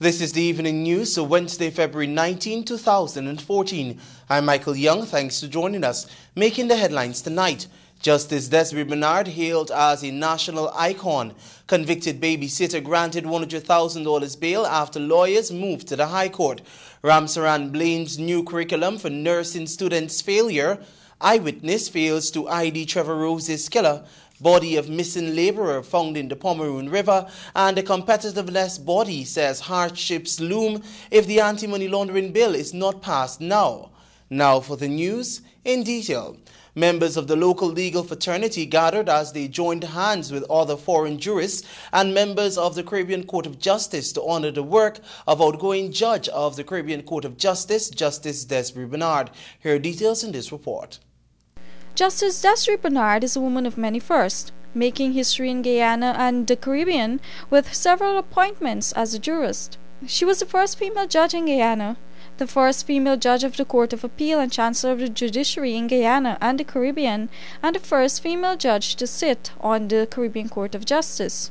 This is the Evening News, so Wednesday, February 19, 2014. I'm Michael Young. Thanks for joining us. Making the headlines tonight, Justice Desiree Bernard, hailed as a national icon. Convicted babysitter granted $100,000 bail after lawyers moved to the High Court. Ramsaran blames new curriculum for nursing students' failure. Eyewitness fails to ID Trevor Rose's killer. Body of missing laborer found in the Pomeroon River, and the competitiveness body says hardships loom if the anti-money laundering bill is not passed now. Now for the news in detail. Members of the local legal fraternity gathered as they joined hands with other foreign jurists and members of the Caribbean Court of Justice to honor the work of outgoing judge of the Caribbean Court of Justice, Justice Desiree Bernard. Here are details in this report. Justice Desiree Bernard is a woman of many firsts, making history in Guyana and the Caribbean with several appointments as a jurist. She was the first female judge in Guyana, the first female judge of the Court of Appeal and Chancellor of the Judiciary in Guyana and the Caribbean, and the first female judge to sit on the Caribbean Court of Justice.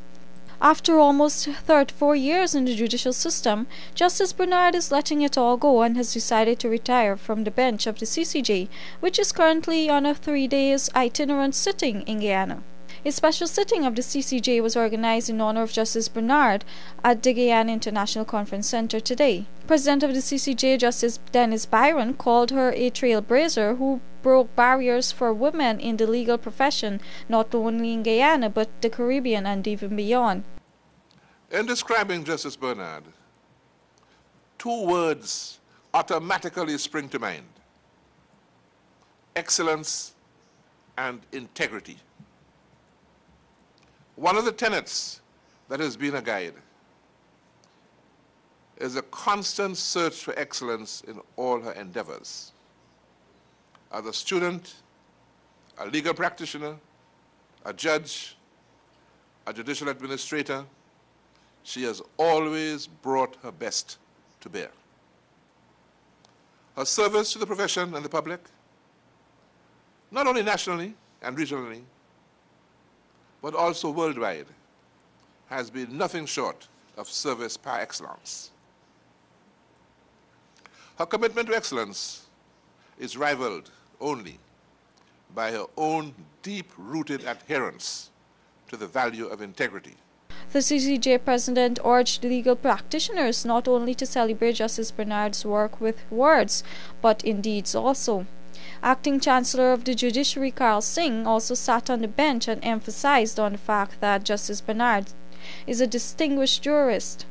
After almost 34 years in the judicial system, Justice Bernard is letting it all go and has decided to retire from the bench of the CCJ, which is currently on a 3-day itinerant sitting in Guyana. A special sitting of the CCJ was organized in honor of Justice Bernard at the Guyana International Conference Center today. President of the CCJ, Justice Dennis Byron, called her a trailblazer who broke barriers for women in the legal profession, not only in Guyana but the Caribbean and even beyond. In describing Justice Bernard, 2 words automatically spring to mind: excellence and integrity. One of the tenets that has been a guide is a constant search for excellence in all her endeavors. As a student, a legal practitioner, a judge, a judicial administrator, she has always brought her best to bear. Her service to the profession and the public, not only nationally and regionally, but also worldwide, has been nothing short of service par excellence. Her commitment to excellence is rivaled only by her own deep-rooted adherence to the value of integrity. The CCJ president urged legal practitioners not only to celebrate Justice Bernard's work with words, but in deeds also. Acting Chancellor of the Judiciary Carl Singh also sat on the bench and emphasized on the fact that Justice Bernard is a distinguished jurist.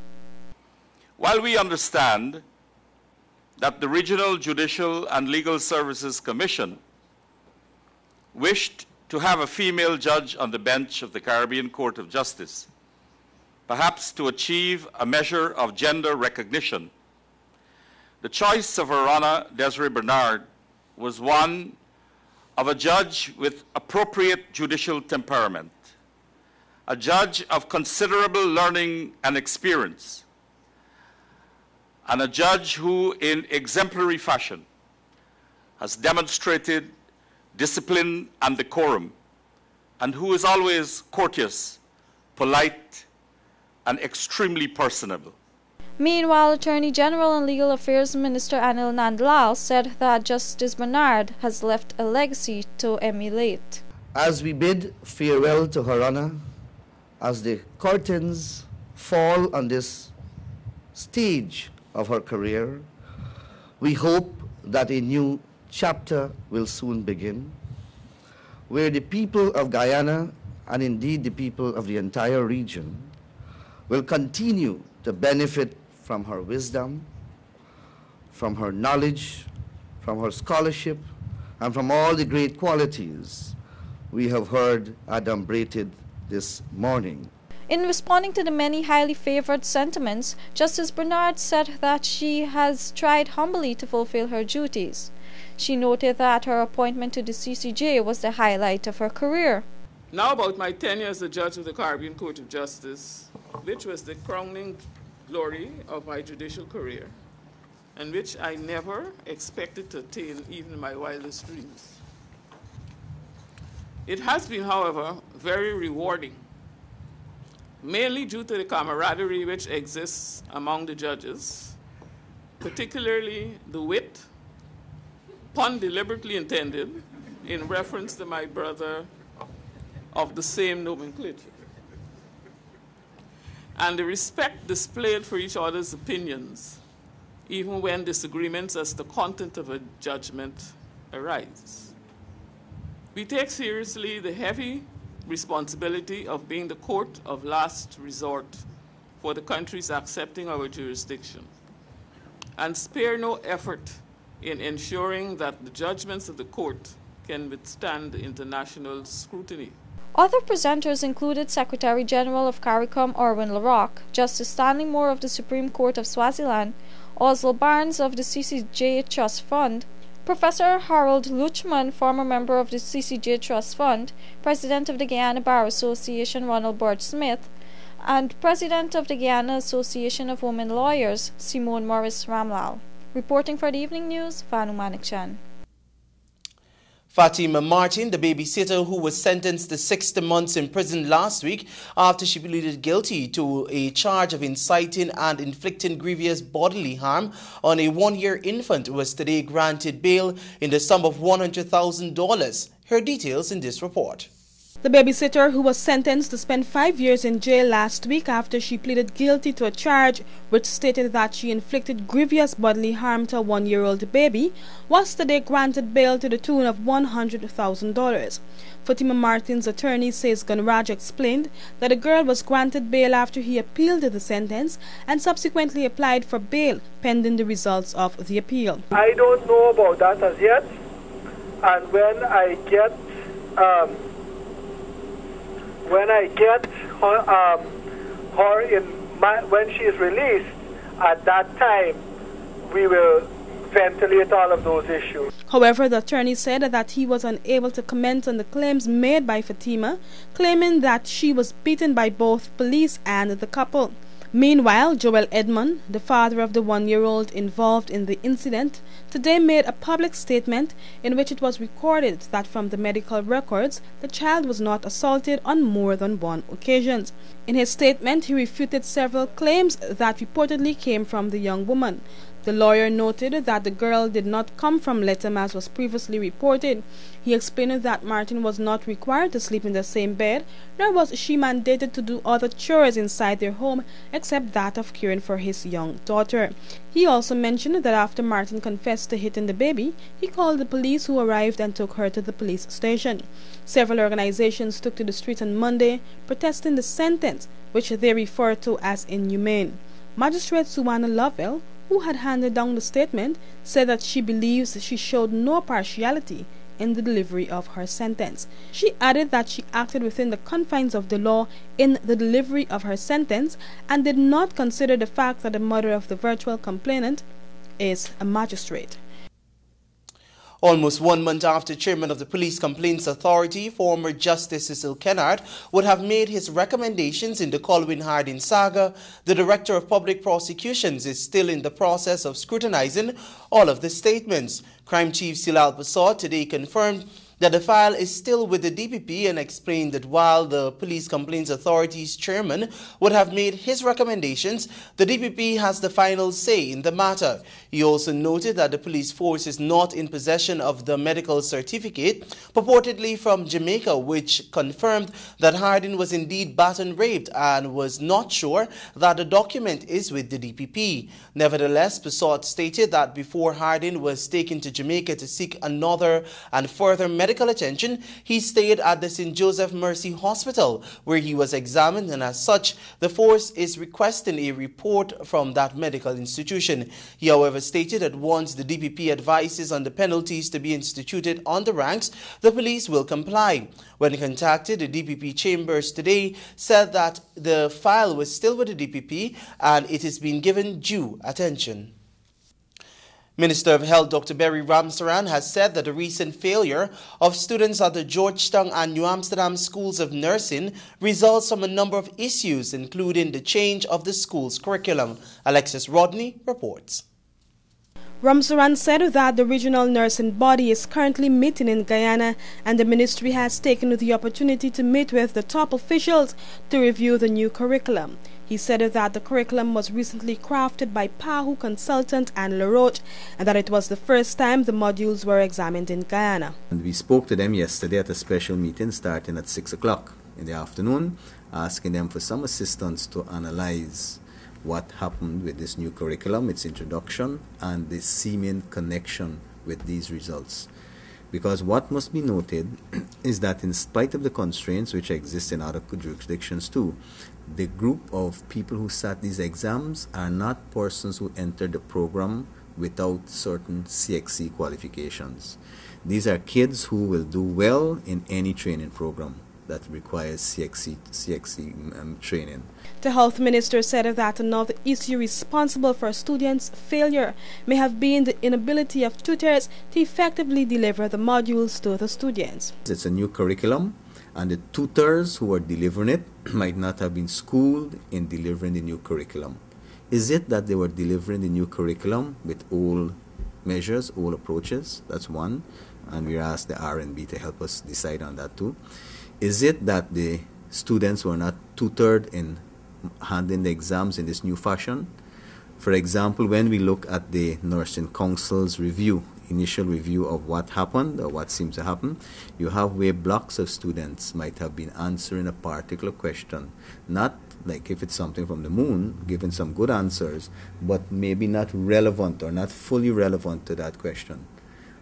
While we understand that the Regional Judicial and Legal Services Commission wished to have a female judge on the bench of the Caribbean Court of Justice, perhaps to achieve a measure of gender recognition, the choice of Her Honor Desiree Bernard was one of a judge with appropriate judicial temperament, a judge of considerable learning and experience, and a judge who, in exemplary fashion, has demonstrated discipline and decorum, and who is always courteous, polite, and extremely personable. Meanwhile, Attorney General and Legal Affairs Minister Anil Nandlal said that Justice Bernard has left a legacy to emulate. As we bid farewell to Her Honor, as the curtains fall on this stage of her career, we hope that a new chapter will soon begin, where the people of Guyana, and indeed the people of the entire region, will continue to benefit from her wisdom, from her knowledge, from her scholarship, and from all the great qualities we have heard adumbrated this morning. In responding to the many highly favored sentiments, Justice Bernard said that she has tried humbly to fulfill her duties. She noted that her appointment to the CCJ was the highlight of her career. Now about my tenure as a judge of the Caribbean Court of Justice, which was the crowning glory of my judicial career, and which I never expected to attain even in my wildest dreams. It has been, however, very rewarding mainly due to the camaraderie which exists among the judges, particularly the wit, pun deliberately intended, in reference to my brother of the same nomenclature, and the respect displayed for each other's opinions, even when disagreements as to the content of a judgment arise. We take seriously the heavy responsibility of being the court of last resort for the countries accepting our jurisdiction, and spare no effort in ensuring that the judgments of the court can withstand international scrutiny. Other presenters included Secretary General of CARICOM Erwin LaRocque, Justice Stanley Moore of the Supreme Court of Swaziland, Oswald Barnes of the CCJ Trust Fund, Professor Harold Luchman, former member of the CCJ Trust Fund, President of the Guyana Bar Association Ronald Birch Smith, and President of the Guyana Association of Women Lawyers Simone Morris Ramlal. Reporting for the Evening News, Vanu Manikchan. Fatima Martin, the babysitter who was sentenced to 60 months in prison last week after she pleaded guilty to a charge of inciting and inflicting grievous bodily harm on a 1-year infant, was today granted bail in the sum of $100,000. Her details in this report. The babysitter, who was sentenced to spend 5 years in jail last week after she pleaded guilty to a charge which stated that she inflicted grievous bodily harm to a 1-year-old baby, was today granted bail to the tune of $100,000. Fatima Martin's attorney says Gunraj explained that the girl was granted bail after he appealed the sentence and subsequently applied for bail pending the results of the appeal. I don't know about that as yet, and when I get her when she is released, at that time we will ventilate all of those issues. However, the attorney said that he was unable to comment on the claims made by Fatima, claiming that she was beaten by both police and the couple. Meanwhile, Joel Edmond, the father of the 1-year-old involved in the incident, today made a public statement in which it was recorded that from the medical records, the child was not assaulted on more than one occasion. In his statement, he refuted several claims that reportedly came from the young woman. The lawyer noted that the girl did not come from Lethem as was previously reported. He explained that Martin was not required to sleep in the same bed, nor was she mandated to do other chores inside their home except that of caring for his young daughter. He also mentioned that after Martin confessed to hitting the baby, he called the police, who arrived and took her to the police station. Several organizations took to the street on Monday protesting the sentence, which they refer to as inhumane. Magistrate Suwana Lovell, who had handed down the statement, said that she believes she showed no partiality in the delivery of her sentence. She added that she acted within the confines of the law in the delivery of her sentence and did not consider the fact that the mother of the virtual complainant is a magistrate. Almost 1 month after Chairman of the Police Complaints Authority, former Justice Cecil Kennard, would have made his recommendations in the Colwyn Harding saga, the Director of Public Prosecutions is still in the process of scrutinizing all of the statements. Crime Chief Silal Bassaw today confirmed that the file is still with the DPP and explained that while the Police Complaints Authority's chairman would have made his recommendations, the DPP has the final say in the matter. He also noted that the police force is not in possession of the medical certificate purportedly from Jamaica, which confirmed that Harding was indeed battered and raped, and was not sure that the document is with the DPP. Nevertheless, Bassaw stated that before Harding was taken to Jamaica to seek another and further medical attention, he stayed at the St. Joseph Mercy Hospital, where he was examined, and as such, the force is requesting a report from that medical institution. He, however, stated that once the DPP advises on the penalties to be instituted on the ranks, the police will comply. When contacted, the DPP chambers today said that the file was still with the DPP and it is being given due attention. Minister of Health Dr. Berry Ramsaran has said that the recent failure of students at the Georgetown and New Amsterdam schools of nursing results from a number of issues, including the change of the school's curriculum. Alexis Rodney reports. Ramsaran said that the regional nursing body is currently meeting in Guyana and the ministry has taken the opportunity to meet with the top officials to review the new curriculum. He said that the curriculum was recently crafted by Pahu Consultant and Laroche and that it was the first time the modules were examined in Guyana. And we spoke to them yesterday at a special meeting starting at 6 o'clock in the afternoon, asking them for some assistance to analyze what happened with this new curriculum, its introduction, and the seeming connection with these results. Because what must be noted is that in spite of the constraints which exist in other jurisdictions too, the group of people who sat these exams are not persons who entered the program without certain CXC qualifications. These are kids who will do well in any training program that requires CXC training. The health minister said that another issue responsible for students' failure may have been the inability of tutors to effectively deliver the modules to the students. It's a new curriculum, and the tutors who are delivering it might not have been schooled in delivering the new curriculum. Is it that they were delivering the new curriculum with old measures, old approaches? That's one, and we asked the RNB to help us decide on that too. Is it that the students were not tutored in handling the exams in this new fashion? For example, when we look at the Nursing Council's review, initial review of what happened or what seems to happen, you have where blocks of students might have been answering a particular question, not like if it's something from the moon, giving some good answers, but maybe not relevant or not fully relevant to that question.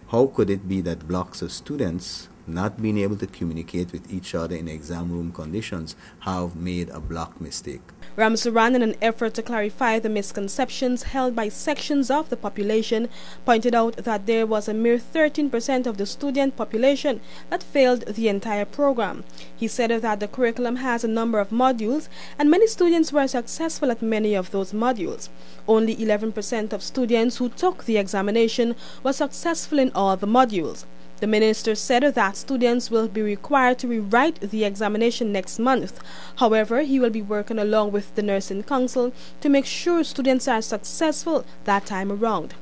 How could it be that blocks of students not being able to communicate with each other in exam room conditions have made a block mistake? Ramsaran, in an effort to clarify the misconceptions held by sections of the population, pointed out that there was a mere 13% of the student population that failed the entire program. He said that the curriculum has a number of modules and many students were successful at many of those modules. Only 11% of students who took the examination were successful in all the modules. The minister said that students will be required to rewrite the examination next month. However, he will be working along with the Nursing Council to make sure students are successful that time around.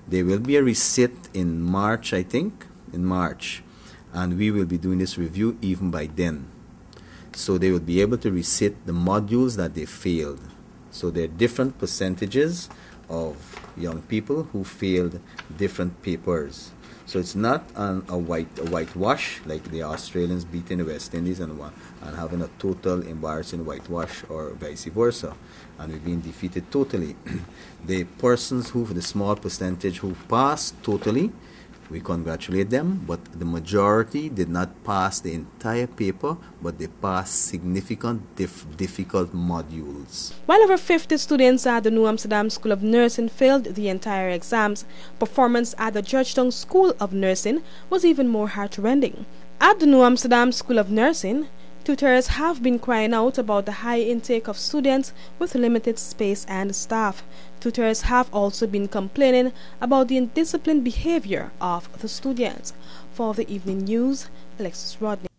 There will be a resit in March, I think, and we will be doing this review even by then. So they will be able to resit the modules that they failed. So there are different percentages of young people who failed different papers. So it's not a whitewash like the Australians beating the West Indies and having a total embarrassing whitewash or vice versa, and we've been defeated totally. The persons the small percentage who passed totally, we congratulate them, but the majority did not pass the entire paper, but they passed significant difficult modules. While over 50 students at the New Amsterdam School of Nursing failed the entire exams, performance at the Georgetown School of Nursing was even more heartrending. At the New Amsterdam School of Nursing, tutors have been crying out about the high intake of students with limited space and staff. Tutors have also been complaining about the indisciplined behavior of the students. For the evening news, Alexis Rodney.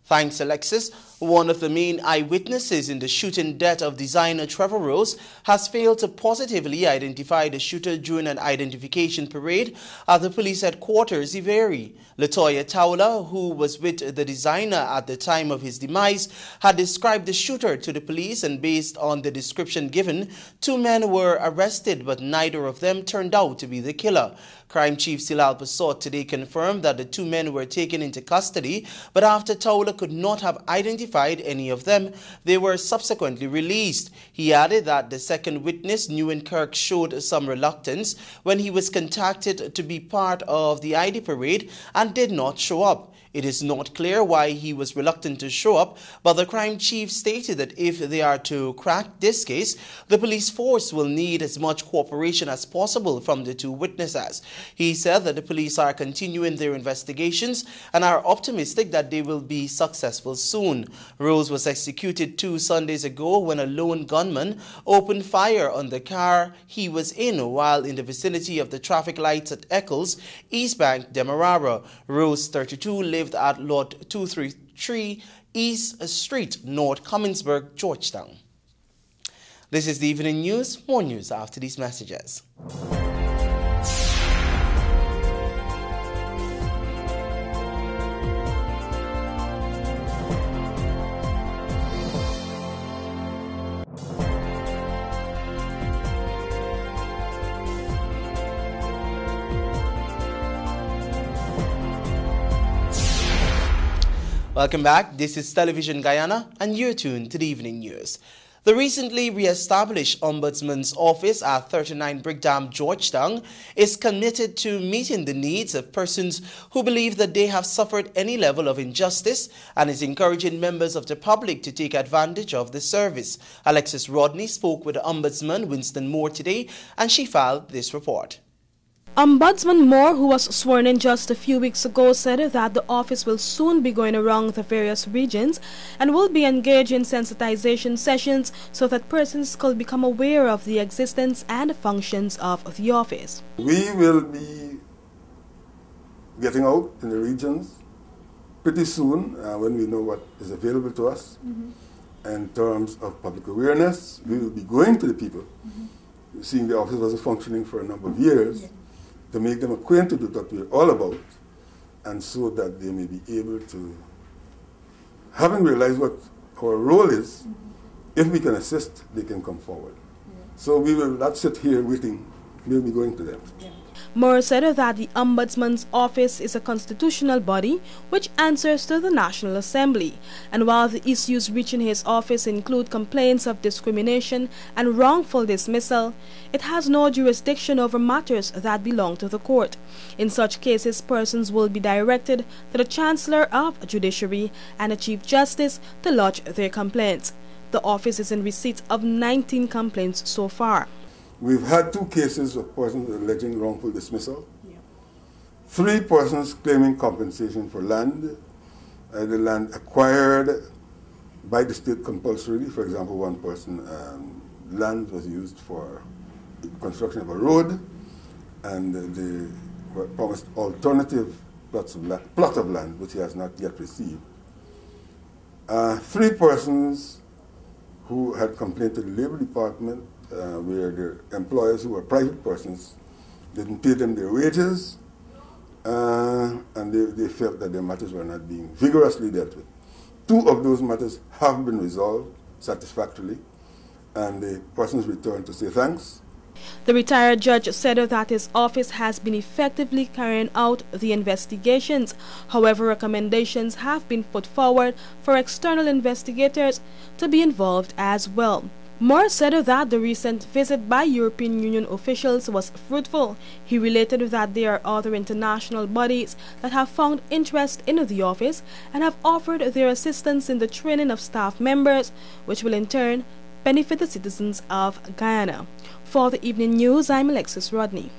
Thanks, Alexis. One of the main eyewitnesses in the shooting death of designer Trevor Rose has failed to positively identify the shooter during an identification parade at the police headquarters, Iveri. Latoya Towler, who was with the designer at the time of his demise, had described the shooter to the police, and based on the description given, 2 men were arrested, but neither of them turned out to be the killer. Crime Chief Silal Pasot today confirmed that the 2 men were taken into custody, but after Towler could not have identified any of them, they were subsequently released. He added that the second witness, Newen Kirk, showed some reluctance when he was contacted to be part of the ID parade and did not show up. It is not clear why he was reluctant to show up, but the crime chief stated that if they are to crack this case, the police force will need as much cooperation as possible from the 2 witnesses. He said that the police are continuing their investigations and are optimistic that they will be successful soon. Rose was executed 2 Sundays ago when a lone gunman opened fire on the car he was in while in the vicinity of the traffic lights at Eccles, East Bank, Demerara. Rose, 32, lived at Lot 233 East Street, North Comminsburg, Georgetown. This is the evening news. More news after these messages. Welcome back. This is Television Guyana, and you're tuned to the Evening News. The recently re-established Ombudsman's Office at 39 Brickdam, Georgetown, is committed to meeting the needs of persons who believe that they have suffered any level of injustice and is encouraging members of the public to take advantage of the service. Alexis Rodney spoke with Ombudsman Winston Moore today, and she filed this report. Ombudsman Moore, who was sworn in just a few weeks ago, said that the office will soon be going around the various regions and will be engaged in sensitization sessions so that persons could become aware of the existence and functions of the office. We will be getting out in the regions pretty soon when we know what is available to us. In terms of public awareness, we will be going to the people, seeing the office was functioning for a number of years, to make them acquainted with what we're all about, and so that they may be able to, having realized what our role is, if we can assist, they can come forward. So we will not sit here waiting, we'll be going to them. Moore said that the Ombudsman's Office is a constitutional body which answers to the National Assembly, and while the issues reaching his office include complaints of discrimination and wrongful dismissal, it has no jurisdiction over matters that belong to the court. In such cases, persons will be directed to the Chancellor of Judiciary and the Chief Justice to lodge their complaints. The office is in receipt of 19 complaints so far. We've had 2 cases of persons alleging wrongful dismissal, 3 persons claiming compensation for land, the land acquired by the state compulsorily. For example, one person, land was used for construction of a road, and they were promised alternative plot of land, which he has not yet received. 3 persons who had complained to the Labor Department where the employers, who were private persons, didn't pay them their wages, and they felt that their matters were not being vigorously dealt with. 2 of those matters have been resolved satisfactorily, and the persons returned to say thanks. The retired judge said that his office has been effectively carrying out the investigations. However, recommendations have been put forward for external investigators to be involved as well. Moore said that the recent visit by European Union officials was fruitful. He related that there are other international bodies that have found interest in the office and have offered their assistance in the training of staff members, which will in turn benefit the citizens of Guyana. For the Evening News, I'm Alexis Rodney.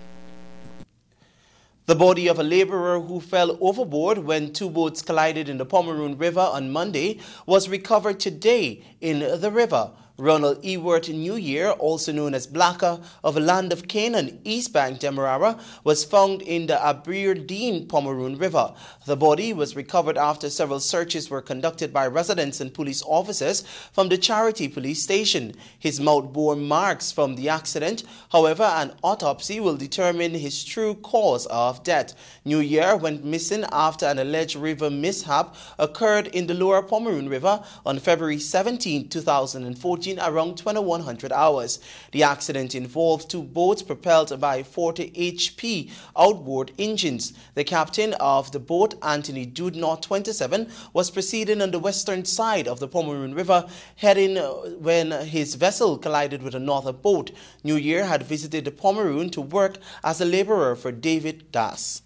The body of a laborer who fell overboard when 2 boats collided in the Pomeroon River on Monday was recovered today in the river. Ronald Ewart New Year, also known as Blacker, of a Land of Canaan, East Bank, Demerara, was found in the Aberdeen Pomeroon River. The body was recovered after several searches were conducted by residents and police officers from the Charity Police Station. His mouth bore marks from the accident. However, an autopsy will determine his true cause of death. New Year went missing after an alleged river mishap occurred in the Lower Pomeroon River on February 17, 2014. Around 2100 hours. The accident involved 2 boats propelled by 40 HP outboard engines. The captain of the boat, Anthony Dudnot, 27, was proceeding on the western side of the Pomeroon River, heading when his vessel collided with another boat. New Year had visited the Pomeroon to work as a laborer for David Das.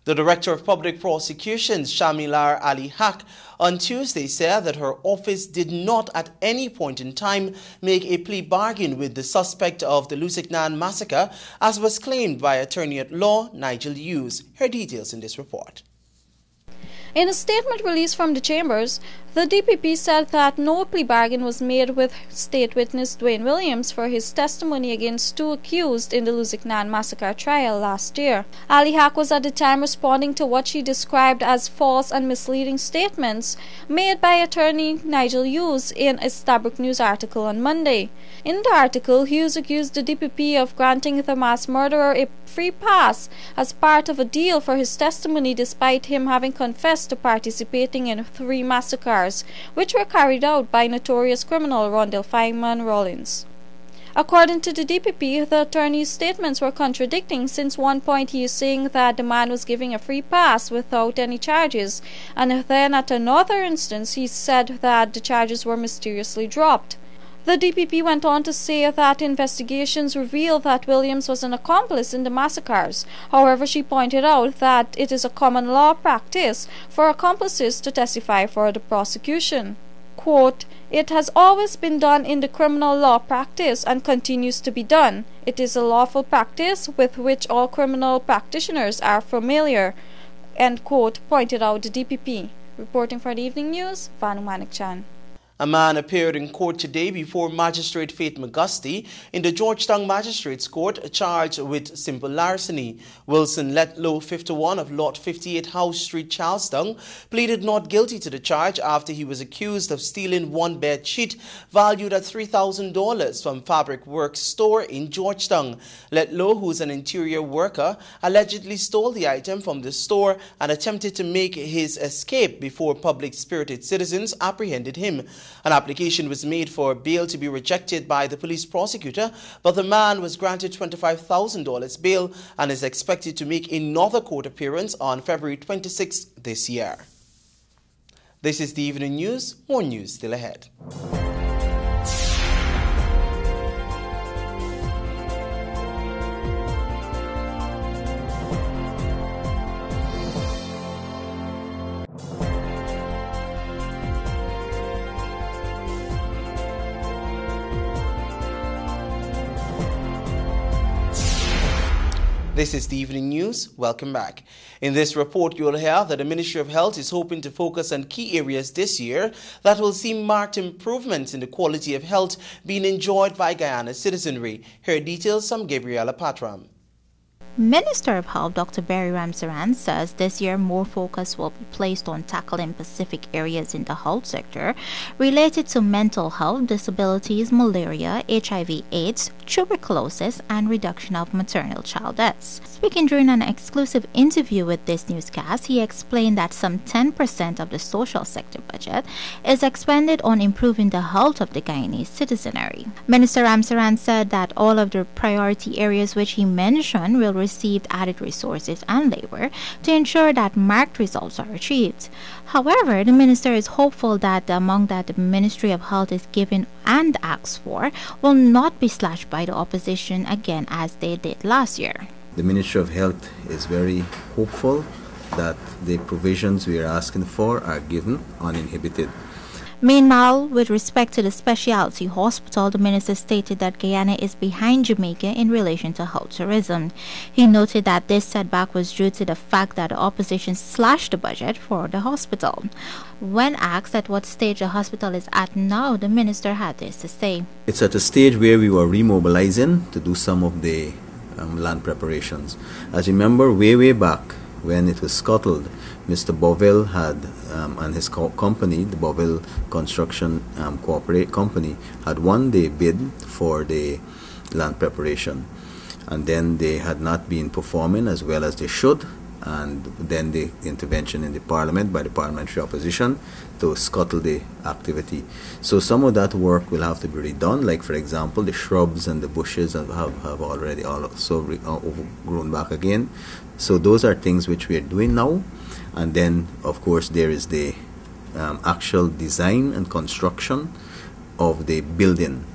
The Director of Public Prosecutions, Shamilar Ali Haq, on Tuesday said that her office did not at any point in time make a plea bargain with the suspect of the Lusignan massacre, as was claimed by attorney-at-law Nigel Hughes. Her details in this report. In a statement released from the chambers, the DPP said that no plea bargain was made with state witness Dwayne Williams for his testimony against 2 accused in the Lusignan massacre trial last year. Ali Haq was at the time responding to what she described as false and misleading statements made by attorney Nigel Hughes in a Stabroek News article on Monday. In the article, Hughes accused the DPP of granting the mass murderer a free pass as part of a deal for his testimony, despite him having confessed to participating in 3 massacres, which were carried out by notorious criminal Rondell Feynman Rollins. According to the DPP, the attorney's statements were contradicting, since one point he is saying that the man was giving a free pass without any charges, and then at another instance he said that the charges were mysteriously dropped. The DPP went on to say that investigations reveal that Williams was an accomplice in the massacres. However, she pointed out that it is a common law practice for accomplices to testify for the prosecution. Quote, "It has always been done in the criminal law practice and continues to be done. It is a lawful practice with which all criminal practitioners are familiar," end quote, pointed out the DPP. Reporting for the Evening News, Vanu Manikchan. A man appeared in court today before Magistrate Faith McGusty in the Georgetown Magistrates Court charged with simple larceny. Wilson Letlow, 51 of Lot 58 House Street, Charlestown, pleaded not guilty to the charge after he was accused of stealing one bed sheet valued at $3,000 from Fabric Works store in Georgetown. Letlow, who is an interior worker, allegedly stole the item from the store and attempted to make his escape before public-spirited citizens apprehended him. An application was made for bail to be rejected by the police prosecutor, but the man was granted $25,000 bail and is expected to make another court appearance on February 26th this year. This is the Evening News. More news still ahead. This is the Evening News. Welcome back. In this report, you'll hear that the Ministry of Health is hoping to focus on key areas this year that will see marked improvements in the quality of health being enjoyed by Guyana's citizenry. Here are details from Gabriela Patram. Minister of Health Dr. Barry Ramsaran says this year more focus will be placed on tackling specific areas in the health sector related to mental health, disabilities, malaria, HIV/AIDS, tuberculosis, and reduction of maternal child deaths. Speaking during an exclusive interview with this newscast, he explained that some 10% of the social sector budget is expended on improving the health of the Guyanese citizenry. Minister Ramsaran said that all of the priority areas which he mentioned will received added resources and labor to ensure that marked results are achieved. However, the minister is hopeful that the amount that the Ministry of Health is given and asks for will not be slashed by the opposition again as they did last year. The Ministry of Health is very hopeful that the provisions we are asking for are given uninhibited. Meanwhile, with respect to the specialty hospital, the minister stated that Guyana is behind Jamaica in relation to health tourism. He noted that this setback was due to the fact that the opposition slashed the budget for the hospital. When asked at what stage the hospital is at now, the minister had this to say. It's at a stage where we were remobilizing to do some of the land preparations. As you remember, way back when it was scuttled, Mr. Bovell had and his company, the Bovell Construction Corporate Company, had won the bid for the land preparation, and then they had not been performing as well as they should, and then the intervention in the parliament by the parliamentary opposition to scuttle the activity. So some of that work will have to be redone, like for example the shrubs and the bushes have already also grown back again. So those are things which we are doing now. And then, of course, there is the actual design and construction of the building.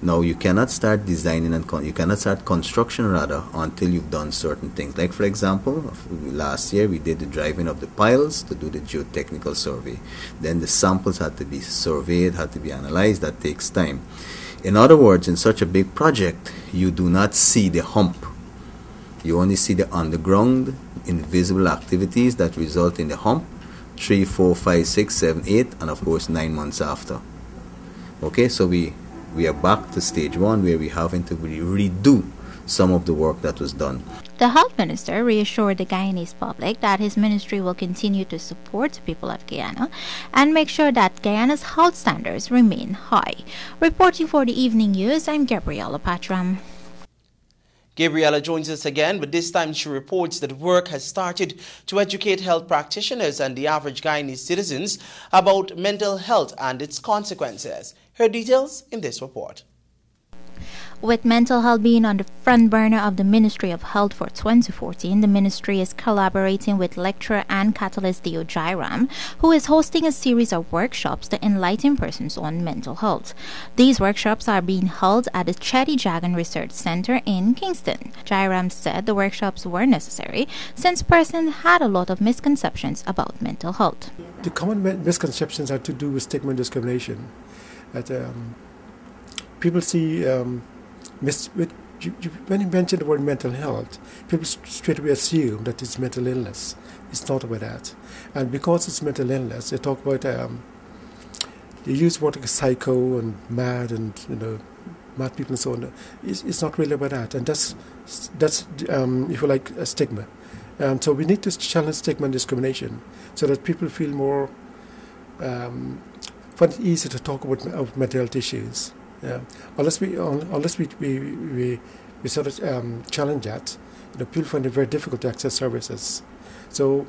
Now, you cannot start designing and you cannot start construction rather until you've done certain things. Like, for example, last year we did the driving of the piles to do the geotechnical survey. Then the samples had to be surveyed, had to be analyzed. That takes time. In other words, in such a big project, you do not see the hump. You only see the underground, invisible activities that result in the hump 3, 4, 5, 6, 7, 8, and of course 9 months after. Okay, so we are back to stage 1 where we're having to redo some of the work that was done. The health minister reassured the Guyanese public that his ministry will continue to support the people of Guyana and make sure that Guyana's health standards remain high. Reporting for the Evening News, I'm Gabriela Patram. Gabriela joins us again, but this time she reports that work has started to educate health practitioners and the average Guyanese citizens about mental health and its consequences. Her details in this report. With mental health being on the front burner of the Ministry of Health for 2014, the ministry is collaborating with lecturer and catalyst Dio Jairam, who is hosting a series of workshops to enlighten persons on mental health. These workshops are being held at the Chetty Jagan Research Center in Kingston. Jairam said the workshops were necessary since persons had a lot of misconceptions about mental health. The common misconceptions are to do with stigma and discrimination. That people see, when you mention the word mental health, people straight away assume that it's mental illness. It's not about that. And because it's mental illness, they talk about, they use words like psycho and mad and, mad people and so on. It's not really about that. And that's if you like, a stigma. So we need to challenge stigma and discrimination so that people feel more, find it easy to talk about mental health issues. Unless we sort of challenge that, people find it very difficult to access services. So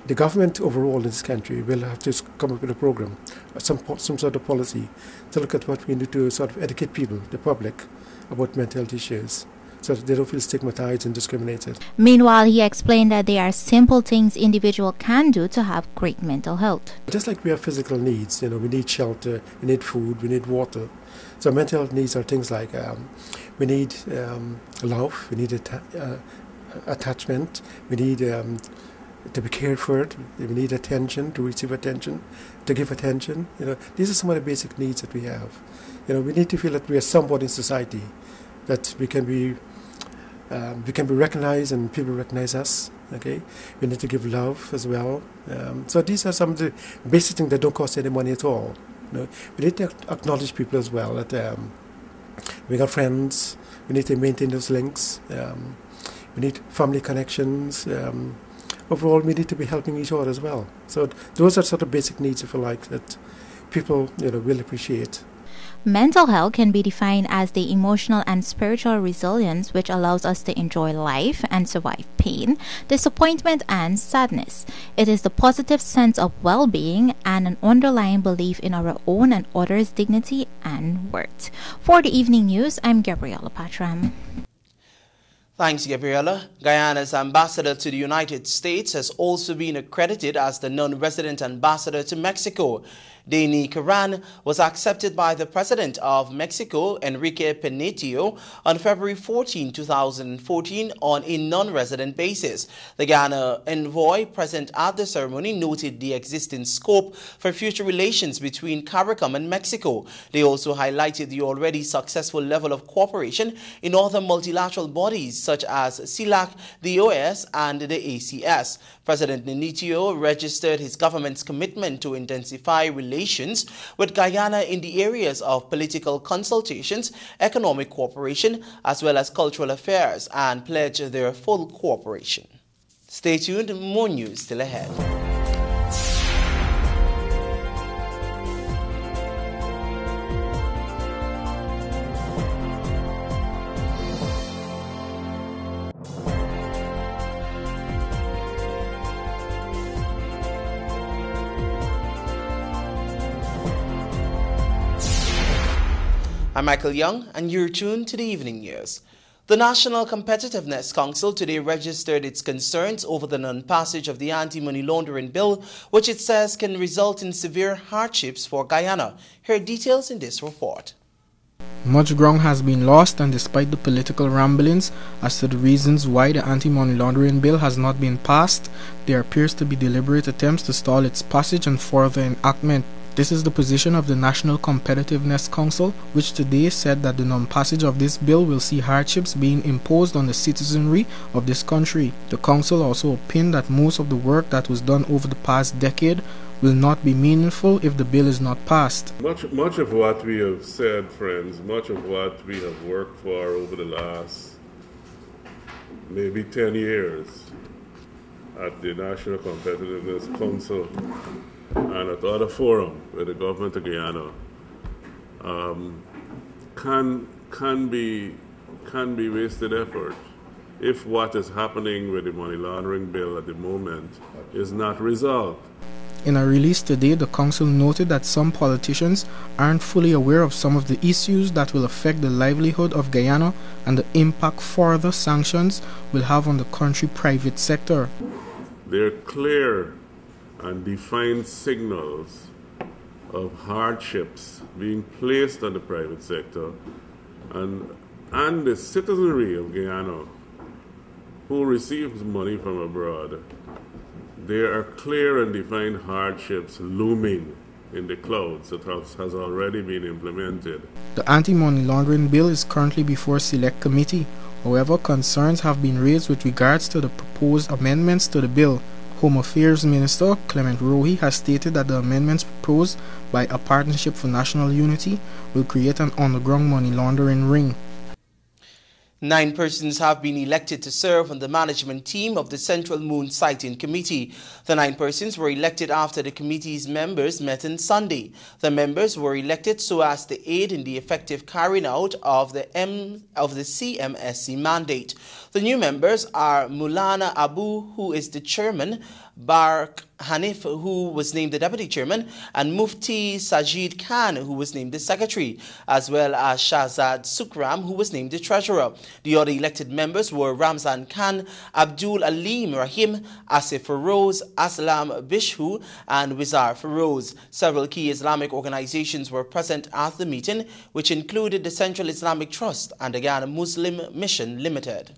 the government overall in this country will have to come up with a program, some sort of policy to look at what we need to sort of educate people, the public, about mental health issues, so that they don't feel stigmatized and discriminated. Meanwhile, he explained that there are simple things individuals can do to have great mental health. Just like we have physical needs, we need shelter, we need food, we need water. So mental health needs are things like we need love, we need attachment, we need to be cared for, we need attention, to receive attention, to give attention. These are some of the basic needs that we have. We need to feel that we are somebody in society, that we can be recognized and people recognize us. Okay, we need to give love as well. So these are some of the basic things that don't cost any money at all. We need to acknowledge people as well. That we got friends. We need to maintain those links. We need family connections. Overall, we need to be helping each other as well. So those are sort of basic needs, if you like, that people will appreciate. Mental health can be defined as the emotional and spiritual resilience which allows us to enjoy life and survive pain, disappointment, and sadness. It is the positive sense of well-being and an underlying belief in our own and others' dignity and worth. For the evening news, I'm Gabriella Patram. Thanks, Gabriella. Guyana's ambassador to the United States has also been accredited as the non-resident ambassador to Mexico. Dani Caran was accepted by the President of Mexico, Enrique Penetio, on February 14, 2014 on a non-resident basis. The Ghana envoy present at the ceremony noted the existing scope for future relations between CARICOM and Mexico. They also highlighted the already successful level of cooperation in other multilateral bodies such as CELAC, the OAS, and the ACS. President Penetio registered his government's commitment to intensify relations with Guyana in the areas of political consultations, economic cooperation, as well as cultural affairs, and pledged their full cooperation. Stay tuned, more news still ahead. I'm Michael Young, and you're tuned to the evening news. The National Competitiveness Council today registered its concerns over the non-passage of the anti-money laundering bill, which it says can result in severe hardships for Guyana. Here are details in this report. Much ground has been lost, and despite the political ramblings as to the reasons why the anti-money laundering bill has not been passed, there appears to be deliberate attempts to stall its passage and further enactment. This is the position of the National Competitiveness Council, which today said that the non-passage of this bill will see hardships being imposed on the citizenry of this country. The council also opined that most of the work that was done over the past decade will not be meaningful if the bill is not passed. Much of what we have said, friends, much of what we have worked for over the last maybe 10 years at the National Competitiveness Council and at other forums with the government of Guyana can be wasted effort if what is happening with the money laundering bill at the moment is not resolved. In a release today, the council noted that some politicians aren't fully aware of some of the issues that will affect the livelihood of Guyana and the impact further sanctions will have on the country's private sector. There are clear and defined signals of hardships being placed on the private sector and the citizenry of Guyana who receives money from abroad. There are clear and defined hardships looming in the clouds that has already been implemented. The anti-money laundering bill is currently before Select Committee. However, concerns have been raised with regards to the proposed amendments to the bill. Home Affairs Minister Clement Rohi has stated that the amendments proposed by a Partnership for National Unity will create an underground money laundering ring. 9 persons have been elected to serve on the management team of the Central Moon Sighting Committee. The 9 persons were elected after the committee's members met on Sunday. The members were elected so as to aid in the effective carrying out of the CMSC mandate. The new members are Mulana Abu, who is the chairman, Barak Hanif, who was named the deputy chairman, and Mufti Sajid Khan, who was named the secretary, as well as Shahzad Sukram, who was named the treasurer. The other elected members were Ramzan Khan, Abdul Alim Rahim, Asif Feroz, Aslam Bishhu, and Wizar Feroz. Several key Islamic organizations were present at the meeting, which included the Central Islamic Trust and the Ghana Muslim Mission Limited.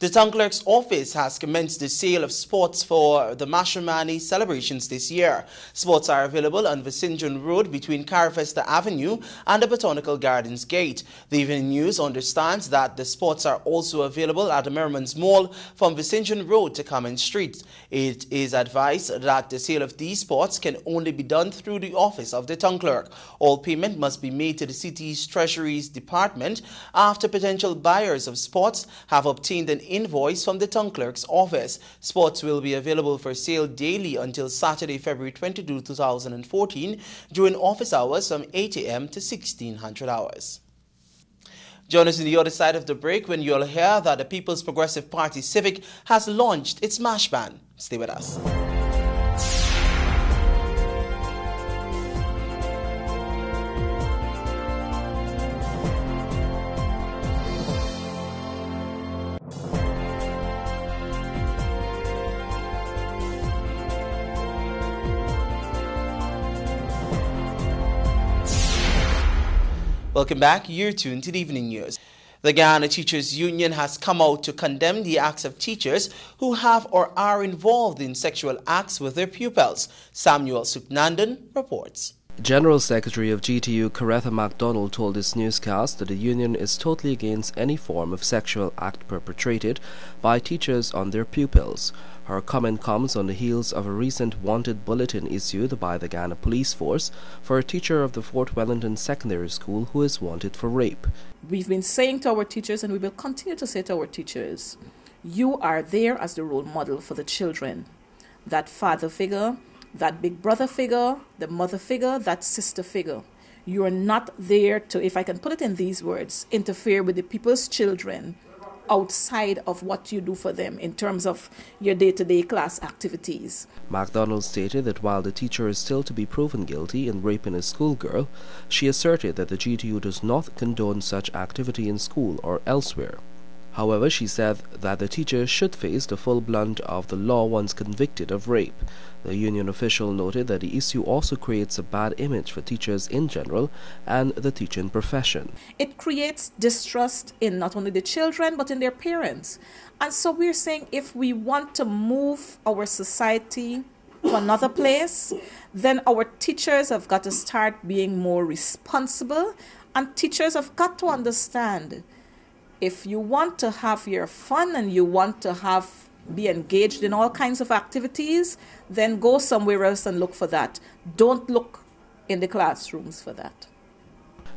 The Town Clerk's office has commenced the sale of sports for the Mashramani celebrations this year. Sports are available on Vicinjon Road between Carafesta Avenue and the Botanical Gardens Gate. The Evening News understands that the sports are also available at the Merriman's Mall from Vicinjon Road to Common Street. It is advised that the sale of these sports can only be done through the office of the Town Clerk. All payment must be made to the city's Treasury's Department after potential buyers of sports have obtained an invoice from the Town Clerk's office. Sports will be available for sale daily until Saturday, February 22, 2014, during office hours from 8 a.m. to 1600 hours. Join us on the other side of the break when you'll hear that the People's Progressive Party Civic has launched its MASH ban. Stay with us. Welcome back. You're tuned to the Evening News. The Guyana Teachers Union has come out to condemn the acts of teachers who have or are involved in sexual acts with their pupils. Samuel Suknandan reports. General Secretary of GTU Caretha MacDonald told this newscast that the union is totally against any form of sexual act perpetrated by teachers on their pupils. Her comment comes on the heels of a recent wanted bulletin issued by the Guyana Police Force for a teacher of the Fort Wellington Secondary School who is wanted for rape. We've been saying to our teachers, and we will continue to say to our teachers, you are there as the role model for the children. That father figure, that big brother figure, the mother figure, that sister figure. You are not there to, if I can put it in these words, interfere with the people's children outside of what you do for them in terms of your day-to-day class activities. MacDonald stated that while the teacher is still to be proven guilty in raping a schoolgirl, she asserted that the GTU does not condone such activity in school or elsewhere. However, she said that the teacher should face the full brunt of the law once convicted of rape. The union official noted that the issue also creates a bad image for teachers in general and the teaching profession. It creates distrust in not only the children but in their parents. And so we're saying if we want to move our society to another place, then our teachers have got to start being more responsible, and teachers have got to understand if you want to have your fun and you want to be engaged in all kinds of activities, then go somewhere else and look for that. Don't look in the classrooms for that.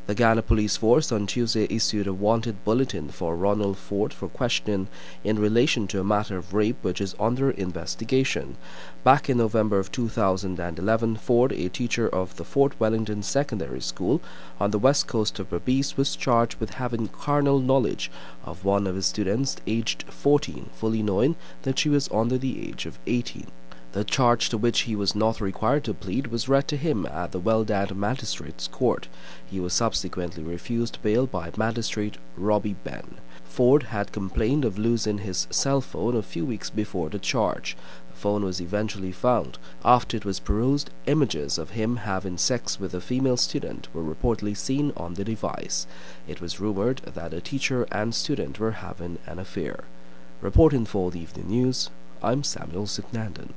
The Guyana Police Force on Tuesday issued a wanted bulletin for Ronald Ford for questioning in relation to a matter of rape which is under investigation. Back in November of 2011, Ford, a teacher of the Fort Wellington Secondary School on the west coast of Berbice, was charged with having carnal knowledge of one of his students aged 14, fully knowing that she was under the age of 18. The charge to which he was not required to plead was read to him at the Weldad Magistrates Court. He was subsequently refused bail by Magistrate Robbie Ben. Ford had complained of losing his cell phone a few weeks before the charge. The phone was eventually found. After it was perused, images of him having sex with a female student were reportedly seen on the device. It was rumored that a teacher and student were having an affair. Reporting for the Evening News, I'm Samuel Suknandan.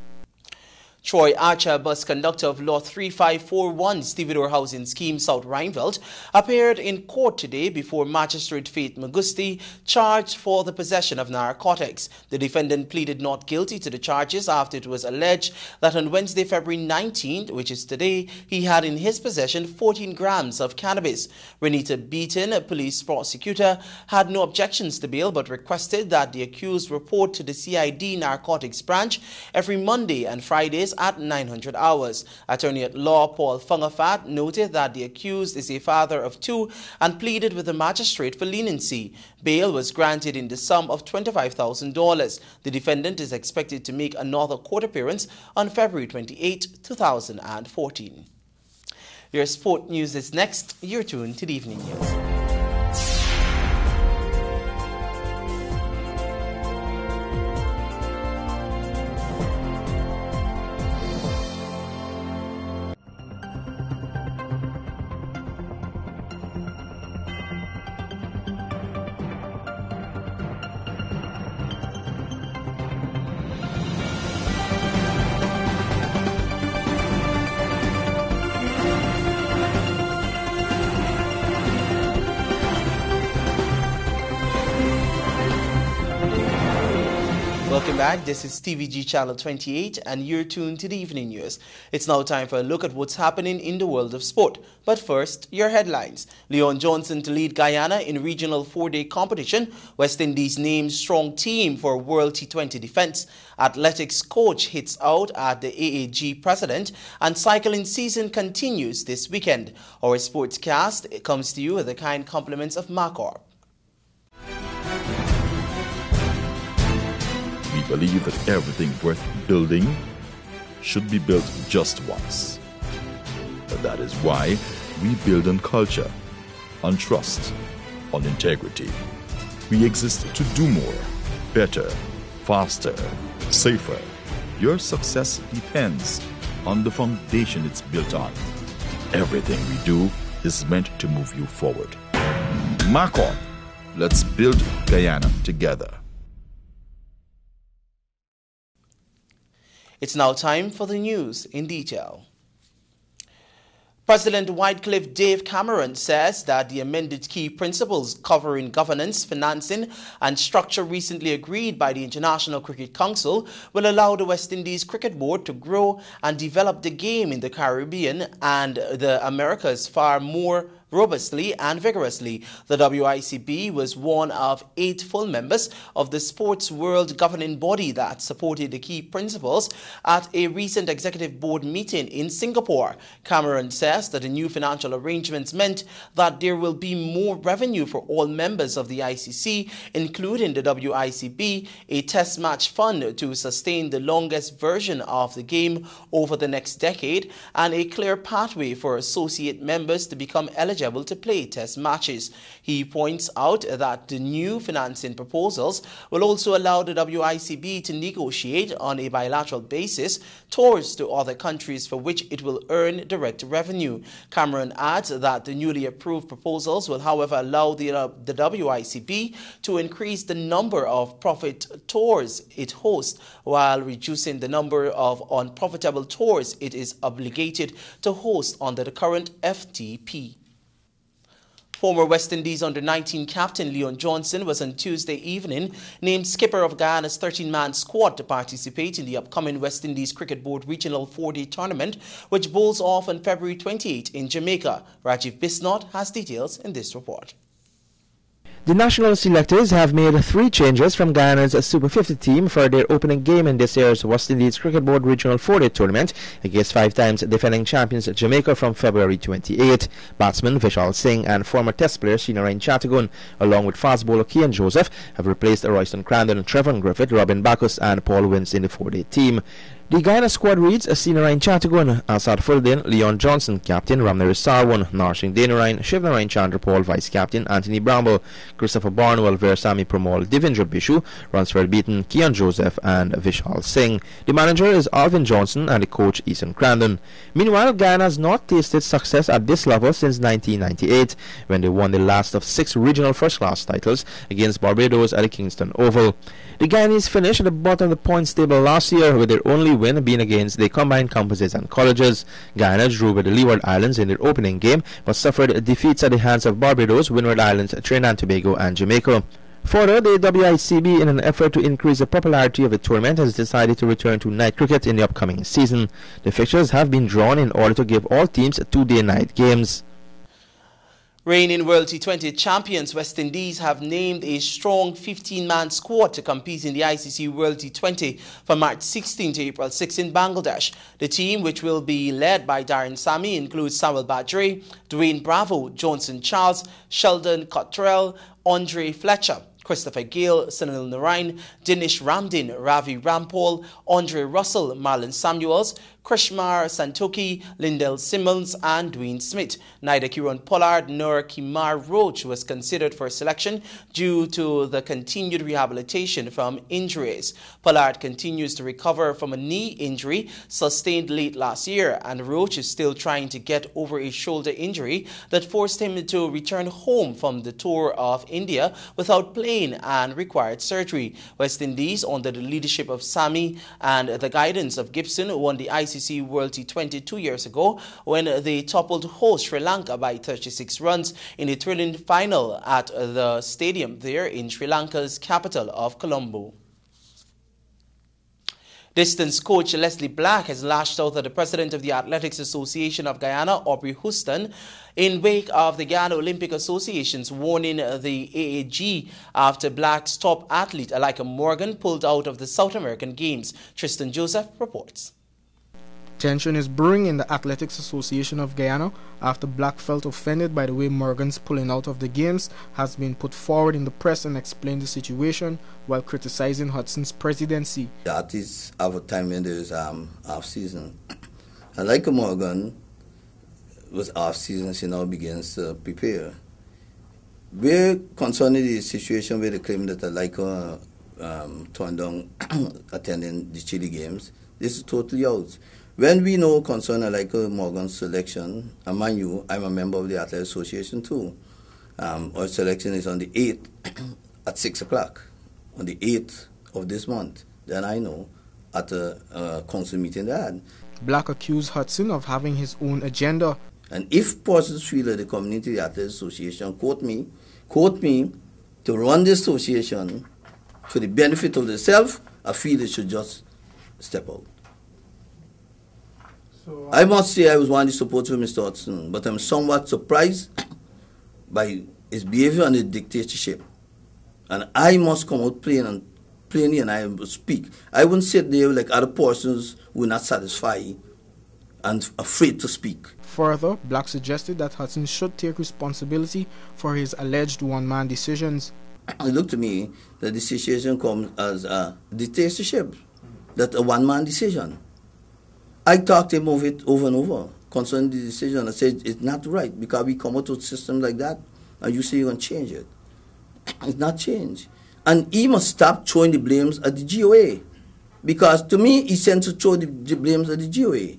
Troy Archer, bus conductor of Law 3541 Stevedore Housing Scheme South Rhineveld, appeared in court today before Magistrate Faith Magusti, charged for the possession of narcotics. The defendant pleaded not guilty to the charges after it was alleged that on Wednesday, February 19th, which is today, he had in his possession 14 grams of cannabis. Renita Beaton, a police prosecutor, had no objections to bail but requested that the accused report to the CID Narcotics Branch every Monday and Fridays at 900 hours. Attorney at law Paul Fungafat noted that the accused is a father of two and pleaded with the magistrate for leniency. Bail was granted in the sum of $25,000. The defendant is expected to make another court appearance on February 28, 2014. Your sport news is next. You're tuned to the Evening News. Welcome back. This is TVG Channel 28 and you're tuned to the Evening News. It's now time for a look at what's happening in the world of sport. But first, your headlines. Leon Johnson to lead Guyana in regional 4-day competition. West Indies names strong team for World T20 defense. Athletics coach hits out at the AAG president. And cycling season continues this weekend. Our sportscast comes to you with the kind compliments of Markor. We believe that everything worth building should be built just once. But that is why we build on culture, on trust, on integrity. We exist to do more, better, faster, safer. Your success depends on the foundation it's built on. Everything we do is meant to move you forward. Mark on. Let's build Guyana together. It's now time for the news in detail. President Wycliffe Dave Cameron says that the amended key principles covering governance, financing and structure recently agreed by the International Cricket Council will allow the West Indies Cricket Board to grow and develop the game in the Caribbean and the Americas far more robustly and vigorously. The WICB was one of 8 full members of the sports world governing body that supported the key principles at a recent executive board meeting in Singapore. Cameron says that the new financial arrangements meant that there will be more revenue for all members of the ICC, including the WICB, a test match fund to sustain the longest version of the game over the next decade, and a clear pathway for associate members to become eligible to play test matches. He points out that the new financing proposals will also allow the WICB to negotiate on a bilateral basis tours to other countries for which it will earn direct revenue. Cameron adds that the newly approved proposals will, however, allow the WICB to increase the number of profit tours it hosts while reducing the number of unprofitable tours it is obligated to host under the current FTP. Former West Indies under-19 captain Leon Johnson was on Tuesday evening named skipper of Guyana's 13-man squad to participate in the upcoming West Indies Cricket Board Regional 4-Day Tournament, which bowls off on February 28 in Jamaica. Rajiv Bisnot has details in this report. The national selectors have made 3 changes from Guyana's Super 50 team for their opening game in this year's West Indies Cricket Board Regional 4-Day Tournament against 5 times defending champions Jamaica from February 28. Batsman Vishal Singh and former Test player Shinarain Chatagun, along with fast bowler Kian Joseph, have replaced Royston Crandon, Trevor Griffith, Robin Bacchus and Paul Wins in the 4-Day team. The Guyana squad reads Asina Ryan Chatagun, Asad Fuldin, Leon Johnson, Captain, Ramner Sarwan, Narsing Danarine, Shivnarayan Chandrapal, Vice Captain, Anthony Bramble, Christopher Barnwell, Versami Pramol, Devendra Bishu, Ransford Beaton, Kian Joseph, and Vishal Singh. The manager is Alvin Johnson and the coach Ethan Crandon. Meanwhile, Guyana has not tasted success at this level since 1998, when they won the last of 6 regional first-class titles against Barbados at the Kingston Oval. The Guyanese finished at the bottom of the points table last year, with their only win being against the combined campuses and colleges. Guyana drew with the Leeward Islands in their opening game, but suffered defeats at the hands of Barbados, Windward Islands, Trinidad and Tobago, and Jamaica. Further, the WICB, in an effort to increase the popularity of the tournament, has decided to return to night cricket in the upcoming season. The fixtures have been drawn in order to give all teams 2-day night games. Reigning World T20 champions West Indies have named a strong 15-man squad to compete in the ICC World T20 from March 16 to April 6 in Bangladesh. The team, which will be led by Darren Sammy, includes Samuel Badre, Dwayne Bravo, Johnson Charles, Sheldon Cottrell, Andre Fletcher, Christopher Gale, Sunil Narain, Dinesh Ramdin, Ravi Rampal, Andre Russell, Marlon Samuels, Krishmar Santoki, Lindell Simmons, and Dwayne Smith. Neither Kieran Pollard nor Kimar Roach was considered for selection due to the continued rehabilitation from injuries. Pollard continues to recover from a knee injury sustained late last year, and Roach is still trying to get over a shoulder injury that forced him to return home from the tour of India without playing and required surgery. West Indies, under the leadership of Sami and the guidance of Gibson, won the ICC World T20 2 years ago when they toppled host Sri Lanka by 36 runs in a thrilling final at the stadium there in Sri Lanka's capital of Colombo. Distance coach Leslie Black has lashed out at the president of the Athletics Association of Guyana, Aubrey Houston, in wake of the Guyana Olympic Association's warning the AAG after Black's top athlete Alika Morgan pulled out of the South American Games. Tristan Joseph reports. Tension is brewing in the Athletics Association of Guyana after Black felt offended by the way Morgan's pulling out of the games has been put forward in the press and explained the situation while criticizing Hudson's presidency. The artists have a time when there is off-season. And like Morgan was off-season, she now begins to prepare. We're concerned with the situation where they claim that Alika turned down attending the Chile games. This is totally out. When we know concerning Alika Morgan's selection, and mind you, I'm a member of the Athletic Association too. Our selection is on the 8th at 6 o'clock, on the 8th of this month. Then I know at a council meeting they had. Black accused Hudson of having his own agenda. And if persons feel that the Community Athletic Association, quote me, to run the association for the benefit of themselves, I feel they should just step out. I must say I was one of the supporters of Mr. Hudson, but I'm somewhat surprised by his behavior and his dictatorship. And I must come out plainly and I will speak. I wouldn't sit there like other persons who are not satisfied and afraid to speak. Further, Black suggested that Hudson should take responsibility for his alleged one-man decisions. It looked to me that the situation comes as a dictatorship, that a one-man decision. I talked to him over it over and over concerning the decision. I said, it's not right because we come out with a system like that and you say you're going to change it. It's not changed. And he must stop throwing the blames at the GOA. Because to me, he sent to throw the blames at the GOA.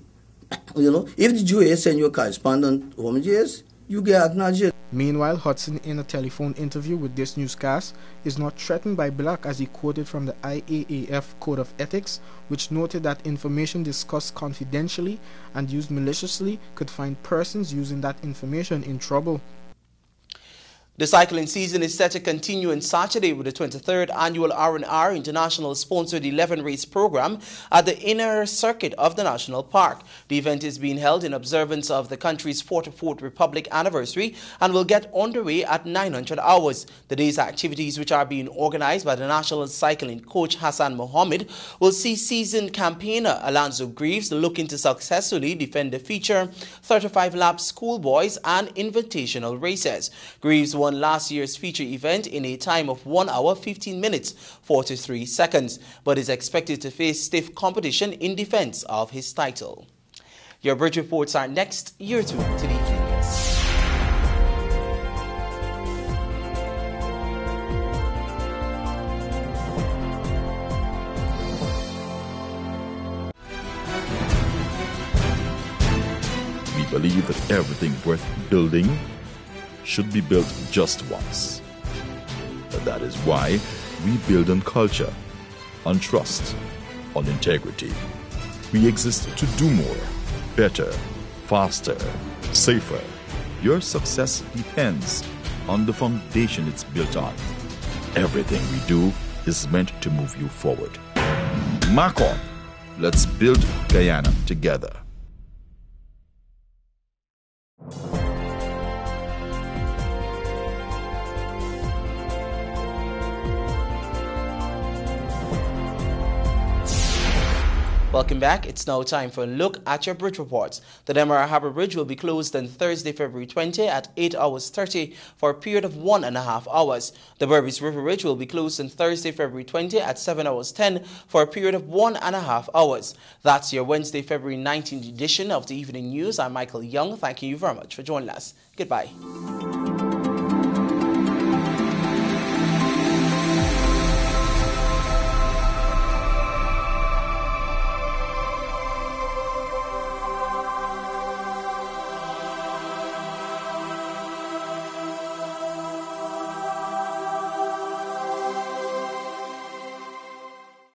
You know, if the GOA send you a correspondent home years, you get acknowledged. Meanwhile, Hudson, in a telephone interview with this newscast, is not threatened by Black, as he quoted from the IAAF Code of Ethics, which noted that information discussed confidentially and used maliciously could find persons using that information in trouble. The cycling season is set to continue on Saturday with the 23rd annual R&R International sponsored 11-race program at the inner circuit of the National Park. The event is being held in observance of the country's 44th Republic anniversary and will get underway at 900 hours. The day's activities, which are being organized by the national cycling coach Hassan Mohammed, will see seasoned campaigner Alonso Greaves looking to successfully defend the feature, 35-lap schoolboys and invitational races. Greaves won last year's feature event in a time of 1 hour 15 minutes 43 seconds, but is expected to face stiff competition in defense of his title. Your bridge reports are next. You're tuned to the evening news. We believe that everything worth building should be built just once. That is why we build on culture, on trust, on integrity. We exist to do more, better, faster, safer. Your success depends on the foundation it's built on. Everything we do is meant to move you forward. Mark on. Let's build Guyana together. Welcome back. It's now time for a look at your bridge reports. The Demerara Harbour Bridge will be closed on Thursday, February 20 at 8 hours 30 for a period of 1.5 hours. The Berbice River Bridge will be closed on Thursday, February 20 at 7 hours 10 for a period of 1.5 hours. That's your Wednesday, February 19th edition of the Evening News. I'm Michael Young. Thanking you very much for joining us. Goodbye.